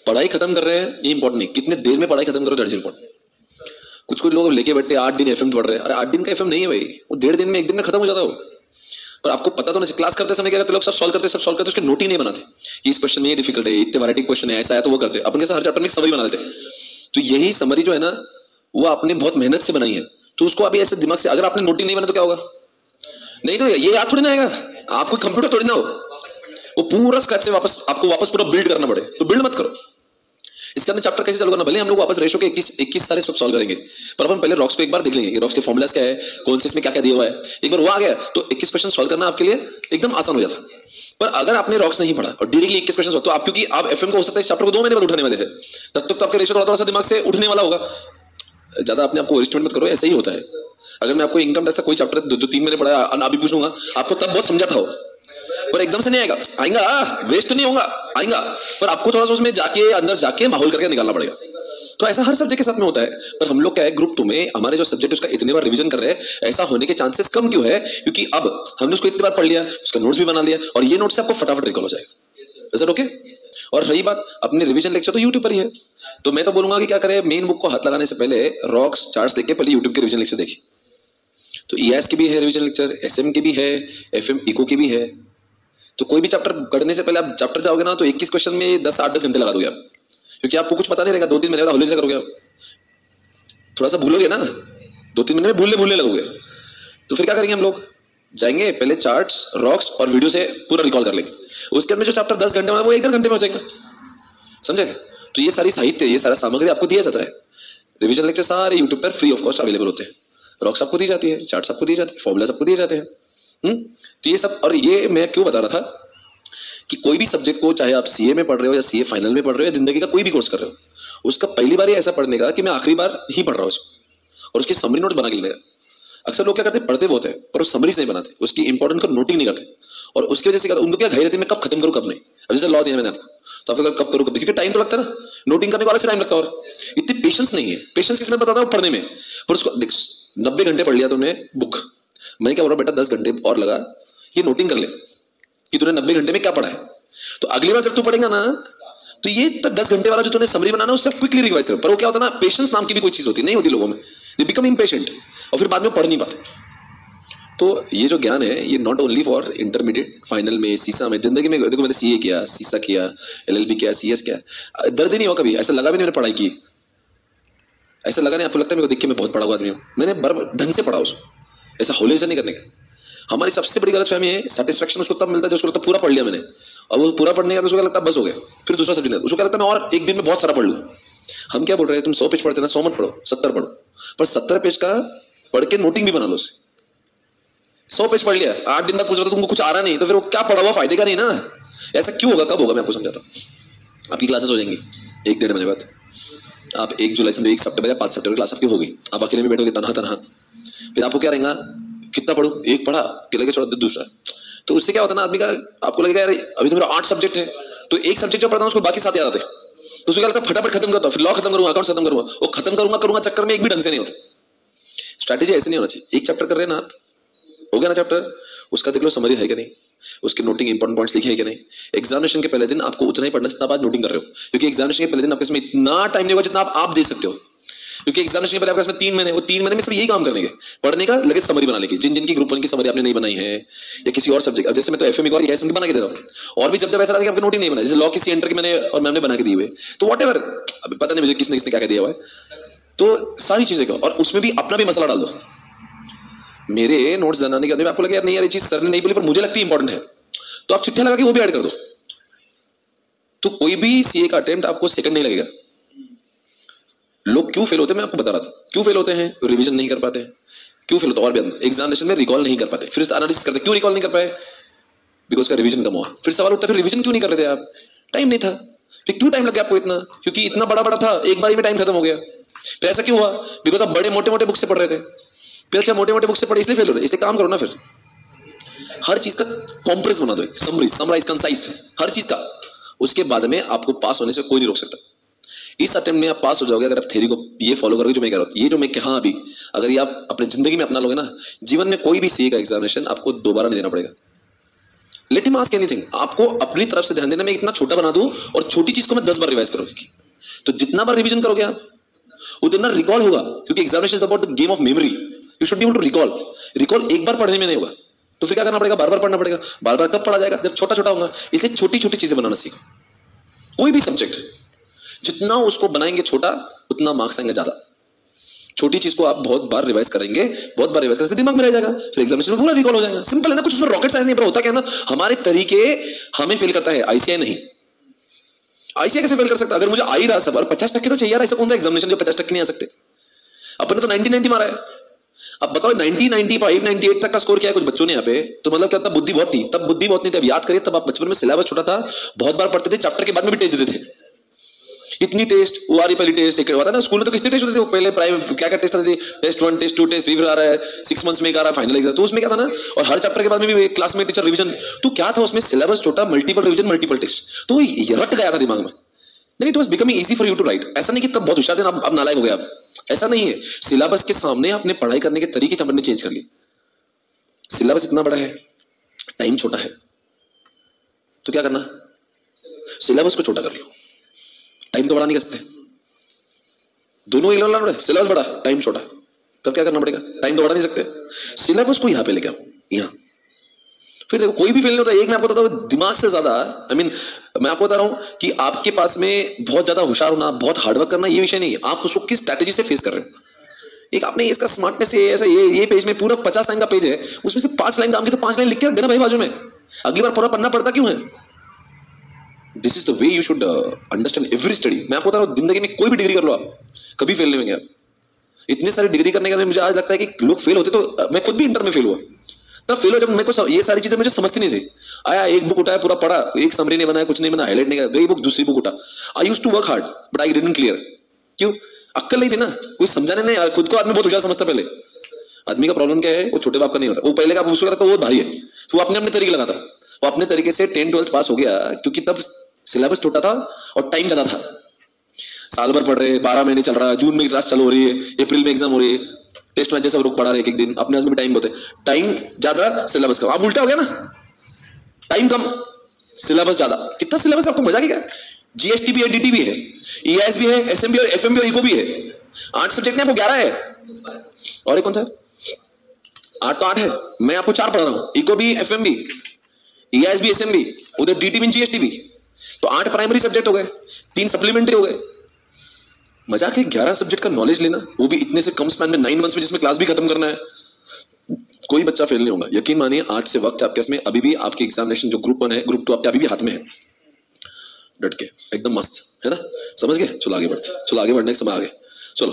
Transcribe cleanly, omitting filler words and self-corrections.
पढ़ाई खत्म कर रहे हैं ये इंपॉर्टेंट नहीं, कितने देर में पढ़ाई खत्म करो दैट इज इंपॉर्टेंट। कुछ लोग लेके बैठते 8 दिन एफएम पढ़ रहे हैं, अरे 8 दिन का एफएम नहीं है भाई, वो 1.5 दिन में 1 दिन में खत्म हो जाता हो। पर आपको पता तो नहीं, क्लास करते समय क्या करते लोग, सब सॉल्व करते उसके नोट ही नहीं बनाते कि इस क्वेश्चन में ये डिफिकल्ट है, इतने वैरायटी क्वेश्चन है, ऐसा है, तो वो करते अपन कैसा हर चैप्टर में एक समरी बना लेते। तो यही समरी जो है ना वो आपने बहुत मेहनत से बनाई है, तो उसको अभी ऐसे दिमाग से अगर आपने नोट ही नहीं बना तो क्या होगा, नहीं तो ये याद थोड़ी ना आएगा, आपको कंप्यूटर थोड़ी ना हो, वो पूरा स्क्रैच से आपको वापस पूरा बिल्ड करना पड़े, तो बिल्ड मत करो। इसके अंदर चैप्टर कैसे चलेगा ना, भले हम लोग वापस रेशो के 21 सारे सब सॉल्व करेंगे, पर अपन पहले रॉक्स को एक बार देख लेंगे, रॉक्स के फॉर्मूलाज क्या है, कौन से इसमें क्या क्या दिया हुआ है, एक बार वो आ गया तो 21 क्वेश्चन सॉल्व करना आपके लिए एकदम आसान हो जाता। पर अगर आपने रॉक्स नहीं पढ़ा और डायरेक्टली 21 क्वेश्चन तो आप, क्योंकि आप एफएम को हो सकता है इस चैप्टर को 2 महीने बाद उठाने वाले थे, तब तक तो आपके रेशो थोड़ा सा दिमाग से उठने वाला होगा। ज्यादा अपने आपको एस्टिमेट मत करो, ऐसा ही होता है। अगर मैं आपको इनकम टैक्स का कोई चैप्टर 2-3 महीने पढ़ा अभी पूछूंगा आपको तब बहुत समझाता हो, पर एकदम से नहीं आएगा वेस्ट नहीं होगा, आएगा, पर आपको थोड़ा सा उसमें जाके अंदर जाके माहौल करके निकालना पड़ेगा। तो ऐसा हर सब्जेक्ट के साथ में होता है। पर हम लोग क्या है, ग्रुप 2 में हमारे जो सब्जेक्ट उसका इतने बार रिवीजन कर रहे हैं, ऐसा होने के चांसेस कम क्यों है, क्योंकि अब हमने उसको इतनी बार पढ़ लिया, उसका नोट्स भी बना लिया, और ये नोट्स से आपको फटाफट रिकॉल हो जाएगा। Is it okay? और रही बात अपने रिवीजन लेक्चर, तो यूट्यूब पर ही है, तो मैं तो बोलूंगा कि क्या करें, मेन बुक को हाथ लगाने से पहले रॉक्स चार्ट्स देख के पहले यूट्यूब के रिवीजन लेक्चर देखिए। तो ईएस के भी है रिवीजन लेक्चर, एसएम के भी है, एफएम इको की भी है। तो कोई भी चैप्टर पढ़ने से पहले आप चैप्टर जाओगे ना तो 21 क्वेश्चन में 8-10 घंटे लगा दोगे आप, क्योंकि आपको कुछ पता नहीं रहेगा। 2-3 महीने होली से करोगे आप, थोड़ा सा भूलोगे ना, 2-3 महीने में भूलने लगोगे। तो फिर क्या करेंगे, हम लोग जाएंगे पहले चार्ट्स, रॉक्स और वीडियो से पूरा रिकॉल कर लेंगे, उसके अंदर जो चैप्टर 10 घंटे में वो 1-1.5 घंटे में हो जाएगा, समझे? तो ये सारी साहित्य, ये सारा सामग्री आपको दिया जाता है। रिवीजन लेक्चर सारे यूट्यूब पर फ्री ऑफ कॉस्ट अवेलेबल होते हैं, रॉक्स आपको दी जाती है, चार्ट्स आपको दी जाती है, फॉर्मूलाज आपको दिए जाते हैं। तो ये सब, और ये मैं क्यों बता रहा था कि कोई भी सब्जेक्ट को, चाहे आप सीए में पढ़ रहे हो या सीए फाइनल में पढ़ रहे हो या जिंदगी का कोई भी कोर्स कर रहे हो, उसका पहली बार ही ऐसा पढ़ने का कि मैं आखिरी बार ही पढ़ रहा हूँ उसको, और उसकी समरी नोट बना के लेगा। अक्सर लोग क्या करते हैं, पढ़ते बहुत है पर वो समरीज नहीं बनाते, उसकी इंपॉर्टेंट को नोटिंग नहीं करते, और उसकी वजह से उनको क्या घाई रहती है, मैं कब खत्म करूँ कब नहीं। अब जैसे लॉ दिया मैंने आपको, तो आपको कब करूँ कब, क्योंकि टाइम तो लगता है ना, नोटिंग करने को अलग से टाइम लगता है, और इतनी पेशेंस नहीं है। पेशेंस किसमें बताता हूँ, पढ़ने में। पर उसको 90 घंटे पढ़ लिया तुमने बुक, मैं क्या बोल रहा हूँ, बेटा 10 घंटे और लगा, ये नोटिंग कर ले कि तूने 90 घंटे में क्या पढ़ा है। तो अगली बार जब तू पढ़ेगा ना, तो ये 10 घंटे वाला जो तूने समरी बनाना उससे क्विकली रिवाइज करो। पर वो क्या होता है ना, पेशेंस नाम की भी कोई चीज होती नहीं होती लोगों में, दे बिकम इम्पेशेंट, और फिर बाद में पढ़ नहीं पाते। तो ये जो ज्ञान है, ये not only for intermediate, final में, सीसा में, जिंदगी में। देखो मैंने सीए किया, सीसा किया, एलएलबी किया, सीएस किया, दर्द ही नहीं हुआ कभी, ऐसा लगा भी नहीं मैंने पढ़ाई की, ऐसा लगा नहीं आपको लगता है मेरे को देख के मैं बहुत पढ़ा हुआ आदमी हूँ। मैंने ढंग से पढ़ा उसको, ऐसा होले से नहीं करने का। हमारी सबसे बड़ी गलतफहमी है, सेटिस्फेक्शन उसको तब मिलता है जब उसको लगता है पूरा पढ़ लिया मैंने, और वो पूरा पढ़ने का उसको क्या लगता है बस हो गया, फिर दूसरा सब्जेक्ट उसको क्या लगता है मैं और एक दिन में बहुत सारा पढ़ लूँ। हम क्या बोल रहे हैं, तुम 100 पेज पढ़ते ना, 100 मत पढ़ो, 70 पढ़ो, पर 70 पेज का पढ़ के नोटिंग भी बना लो उसे। 100 पेज पढ़ लिया, 8 दिन बाद पूछ रहा तुमको कुछ आ रहा नहीं, तो फिर वो क्या पढ़ा हुआ फायदे का नहीं ना। ऐसा क्यों होगा, कब होगा, मैं आपको समझाता हूँ। आपकी क्लासेस हो जाएंगी 1-1.5 महीने बाद, आप 1 जुलाई समझो 1 सितंबर या 5 सितंबर क्लास आपकी होगी, आप अकेले में बैठोगे तनहा, फिर आपको क्या रहेगा, कितना पढ़ो, एक पढ़ा कि लगे छोड़ा दूसरा। तो उससे क्या होता है ना, आदमी का आपको लगेगा यार अभी तो मेरा 8 सब्जेक्ट है, तो एक सब्जेक्ट जो पढ़ता हूँ उसको बाकी 7 याद आते हैं, तो उसको क्या लगता है फटाफट खत्म करता हूँ, फिर लॉ खत्म करूंगा, अकाउंट्स खत्म करूंगा, वो खत्म करूंगा चक्कर में एक भी ढंग से नहीं होता। स्ट्रैटेजी ऐसे नहीं होना चाहिए। एक चैप्टर कर रहे हैं ना आप, हो गया ना चैप्टर, उसका देख लो समरी है कि नहीं, उसके नोटिंग इंपॉर्टेंट पॉइंट्स लिखे हैं कि नहीं। एग्जामिनेशन के पहले दिन आपको उतना ही पढ़ना जितना आप नोटिंग कर रहे हो, क्योंकि एग्जामिनेशन के पहले दिन आपके इसमें इतना टाइम नहीं होगा जितना आप दे सकते हो, क्योंकि एग्जामिनेशन के पहले आपके इसमें 3 महीने, वो 3 महीने में सिर्फ यही काम करने के, पढ़ने का, लगे समरी बना लेगी। जिनकी ग्रुप 1 की समरी आपने नहीं बनाई है या किसी और सब्जेक्ट, जैसे मैं तो एफएम और एसएम की बना के दे रहा हूँ, और भी जब ऐसा लगा कि आपके नोटिंग नहीं बनाई, जैसे लॉ की एंटर की मैंने और मैंने बना के दिए हुए, तो व्हाटएवर, अभी पता नहीं मुझे किसने क्या दिया हुआ है, तो सारी चीजें का, और उसमें भी अपना भी मसला डाल दो। मेरे नोट्स बनाने के बाद आपको लगे यार नहीं यार ये चीज सर ने नहीं बोली पर मुझे लगती है इंपॉर्टेंट है, तो आप चिट्ठा लगा के वो भी ऐड कर दो। तो कोई भी सीए का अटेम्प्ट आपको सेकंड नहीं लगेगा। लोग क्यों फेल होते हैं मैं आपको बता रहा था, क्यों फेल होते हैं, रिवीजन नहीं कर पाते हैं, क्यों फेल होता है, और भी एग्जामिनेशन में रिकॉल नहीं कर पाते, फिर एनालिसिस करते क्यों रिकॉल नहीं कर पाए, बिकॉज का रिवीजन कम हुआ। फिर सवाल उठता है फिर रिवीजन क्यों नहीं कर रहे थे आप, टाइम नहीं था। फिर क्यों टाइम लग गया आपको इतना, क्योंकि इतना बड़ा था, एक बार में टाइम खत्म हो गया। फिर ऐसा क्यों हुआ, बिकॉज आप बड़े मोटे बुक से पढ़ रहे थे, फिर अच्छा मोटे बुक से पढ़े इसलिए फेल हो रहे, इसलिए काम करो ना, फिर हर चीज का कॉम्प्रेस बना दो, समराइज कंसाइज्ड हर चीज का, उसके बाद में आपको पास होने से कोई नहीं रोक सकता। इस अटेम्प्ट में आप पास हो जाओगे अगर आप थ्योरी को ये फॉलो करोगे जो मैं कह रहा हूँ, ये जो मैं कहा अभी, अगर ये आप अपने जिंदगी में अपना लोगे ना, जीवन में कोई भी सीए का एग्जामिनेशन आपको दोबारा नहीं देना पड़ेगा। Let him ask anything. आपको अपनी तरफ से ध्यान देना, मैं इतना छोटा बना दूं और छोटी चीज को मैं 10 बार रिवाइज करोगे, तो जितना बार रिवीजन करोगे आप उतना रिकॉल होगा, क्योंकि examination is about the game of memory. You should be able to recall. Recall एक बार पढ़ने में नहीं होगा, तो फिर क्या करना पड़ेगा, बार बार पढ़ना पड़ेगा। बार बार कब पढ़ा जाएगा, जब छोटा छोटा होगा। इसलिए छोटी छोटी चीजें बनाना सीखो। कोई भी सब्जेक्ट जितना उसको बनाएंगे छोटा, उतना मार्क्स आएंगे ज्यादा। छोटी चीज को आप बहुत बार रिवाइज करेंगे, बहुत बार रिवाइज करने से दिमाग में रह जाएगा, फिर एग्जामिनेशन में पूरा रिकॉल हो जाएगा। सिंपल है ना, कुछ उसमें रॉकेट साइंस नहीं। पर होता क्या ना, हमारे तरीके हमें फेल करता है, आईसीआई नहीं। आईसीआई कैसे फेल कर सकता? अगर मुझे आ ही रहा सब, और 50% तो चाहिए यार। ऐसा कौन सा एग्जामिनेशन जो 50% नहीं आ सकते? अपने तो 90 मारा है। अब बताओ 90, 95, 98 तक का स्कोर क्या है कुछ बच्चों ने यहाँ पे, तो मतलब क्या, तब बुद्धि बहुत थी। तब बुद्धि बहुत नहीं थी। अब याद करिए, तब आप बचपन में सिलेबस छोटा था, बहुत बार पढ़ते थे, चैप्टर के बाद में भी टेस्ट देते थे। इतनी टेस्ट वो आ रही, पहली टेस्ट सेकंड होता ना स्कूल में, तो कितने टेस्ट होते थे पहले? प्राइवेट क्या क्या टेस्ट आते थे? टेस्ट 1, टेस्ट 2, टेस्ट 3 आ रहा है, 6 मंथ्स में एक आ रहा है फाइनल एग्जाम। तो उसमें क्या था ना, और हर चैप्टर के बाद में भी क्लास में टीचर रिवीजन। तो क्या था उसमें, सिलेबस छोटा, मल्टीपल रिवीजन, मल्टीपल टेस्ट, तो ये रट गया था दिमाग में। Then it was becoming easy for you to write. ऐसा नहीं कि तब बहुत होशियार थे, अब नालायक हो गए आप, ऐसा नहीं है। सिलेबस के सामने अपने पढ़ाई करने के तरीके चंपन ने चेंज कर लिए। सिलेबस इतना बड़ा है, टाइम छोटा है, तो क्या करना, सिलेबस को छोटा कर लो, टाइम तो बड़ा नहीं कर सकते। दोनों ही लेवल बड़े, सिलेबस बड़ा, टाइम छोटा, तब क्या करना पड़ेगा, टाइम तो बढ़ा नहीं सकते, सिलेबस को यहां पे लेके आओ, यहां। फिर देखो कोई भी फेल नहीं होता। एक मैं आपको बताता हूं, दिमाग से ज्यादा मैं आपको बता रहा हूं कि आपके पास में बहुत ज्यादा होशियार होना, बहुत हार्डवर्क करना, ये विषय नहीं है। आप उसको किस स्ट्रैटेजी से फेस कर रहे हो। एक आपने इसका स्मार्टनेस है, ऐसा ये पेज में पूरा 50 लाइन का पेज है, उसमें से 5 लाइन काम की, तो 5 लाइन लिख के रख देना भाई बाजू में। अगली बार पूरा पढ़ना पड़ता क्यों है? This is the way you should understand every study. मैं आपको बता रहा हूं, जिंदगी में कोई भी डिग्री कर लो आप, कभी फेल नहीं होंगे आप। इतने सारी डिग्री करने के बाद मुझे आज लगता है कि लोग फेल होते, तो मैं खुद भी इंटर में फेल हुआ। तब फेल हो जब मेरे को ये सारी चीजें मुझे समझती नहीं थी। आया, एक बुक उठाया, पूरा पढ़ा, एक समरी नहीं बनाया, कुछ नहीं बना, हाईलाइट नहीं किया, गई बुक, दूसरी बुक उठा। I used to work hard but I didn't clear. क्यों? अक्ल नहीं थी ना, कोई समझाने नहीं। खुद को आदमी बहुत होशियार समझता पहले। आदमी का प्रॉब्लम क्या है, वो छोटे बाप का नहीं होता, वो पहले का उसको करता, वो भारी है, तो वो अपने अपने तरीके लगाता। वो अपने तरीके से 10, 12 पास हो गया, क्योंकि तब सिलेबस छोटा था और टाइम ज्यादा था। साल भर पढ़ रहे, 12 महीने चल रहा है, जून में क्लास चालू हो रही है, अप्रैल में एग्जाम हो रही है, टेस्ट मैच जैसा लोग पढ़ा रहे एक दिन, अपने में टाइम होते, टाइम ज्यादा, सिलेबस कम। अब उल्टा हो गया ना, टाइम कम, सिलेबस ज्यादा। कितना सिलेबस आपको मजा क्या? जीएसटी भी है, डीटी भी है, ईआईएस भी है, एसएमबी और एफएमबी और इको भी है। 8 सब्जेक्ट में आपको 11 है, और एक कौन सा 8 तो 8 है। मैं आपको 4 पढ़ रहा हूं, इको भी, एफएमबी, ईआईएस भी, एसएमबी, उधर डीटी भी, जीएसटी भी। तो 8 प्राइमरी सब्जेक्ट हो गए, 3 सप्लीमेंट्री हो गए। मजाक है 11 सब्जेक्ट का नॉलेज लेना, वो भी इतने से कम स्पैन में, 9 मंथ्स में, जिसमें क्लास भी खत्म करना है। कोई बच्चा फेल नहीं होगा, यकीन मानिए। आज से वक्त है आपके इसमें, अभी भी आपकी एग्जामिनेशन जो ग्रुप 1 है, ग्रुप 2 आपके अभी भी हाथ में है। डट के एकदम मस्त है ना, समझ गए? चलो आगे बढ़ते, चलो आगे बढ़ने के समय आगे, चलो।